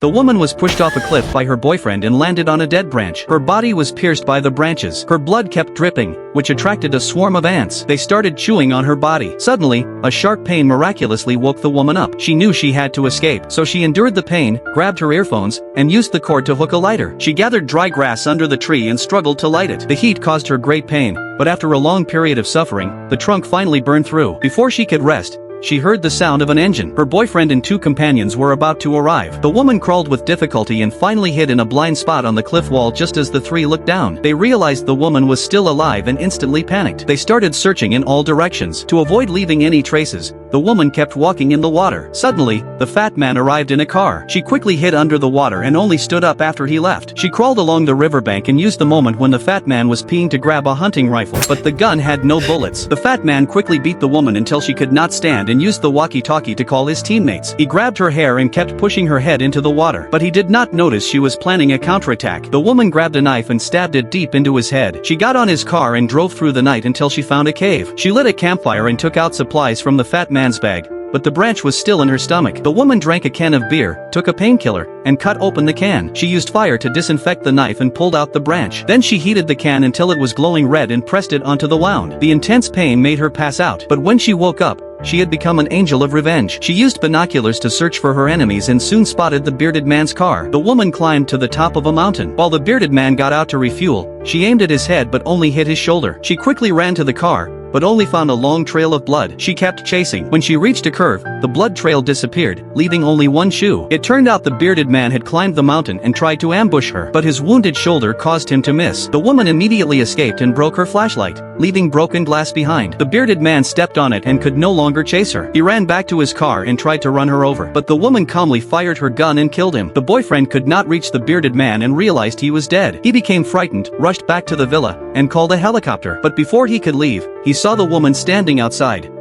The woman was pushed off a cliff by her boyfriend and landed on a dead branch. Her body was pierced by the branches. Her blood kept dripping, which attracted a swarm of ants. They started chewing on her body. Suddenly, a sharp pain miraculously woke the woman up. She knew she had to escape, so she endured the pain, grabbed her earphones, and used the cord to hook a lighter. She gathered dry grass under the tree and struggled to light it. The heat caused her great pain, but after a long period of suffering, the trunk finally burned through. Before she could rest, she heard the sound of an engine. Her boyfriend and 2 companions were about to arrive. The woman crawled with difficulty and finally hid in a blind spot on the cliff wall just as the 3 looked down. They realized the woman was still alive and instantly panicked. They started searching in all directions. To avoid leaving any traces, the woman kept walking in the water. Suddenly, the fat man arrived in a car. She quickly hid under the water and only stood up after he left. She crawled along the riverbank and used the moment when the fat man was peeing to grab a hunting rifle, but the gun had no bullets. The fat man quickly beat the woman until she could not stand and used the walkie-talkie to call his teammates. He grabbed her hair and kept pushing her head into the water, but he did not notice she was planning a counterattack. The woman grabbed a knife and stabbed it deep into his head. She got on his car and drove through the night until she found a cave. She lit a campfire and took out supplies from the fat man's bag, but the branch was still in her stomach. The woman drank a can of beer, took a painkiller, and cut open the can. She used fire to disinfect the knife and pulled out the branch. Then she heated the can until it was glowing red and pressed it onto the wound. The intense pain made her pass out, but when she woke up, she had become an angel of revenge. She used binoculars to search for her enemies and soon spotted the bearded man's car. The woman climbed to the top of a mountain. While the bearded man got out to refuel, she aimed at his head but only hit his shoulder. She quickly ran to the car, but only found a long trail of blood. She kept chasing. When she reached a curve, the blood trail disappeared, leaving only one shoe. It turned out the bearded man had climbed the mountain and tried to ambush her, but his wounded shoulder caused him to miss. The woman immediately escaped and broke her flashlight, leaving broken glass behind. The bearded man stepped on it and could no longer chase her. He ran back to his car and tried to run her over, but the woman calmly fired her gun and killed him. The boyfriend could not reach the bearded man and realized he was dead. He became frightened, rushed back to the villa, and called a helicopter. But before he could leave, he saw the woman standing outside.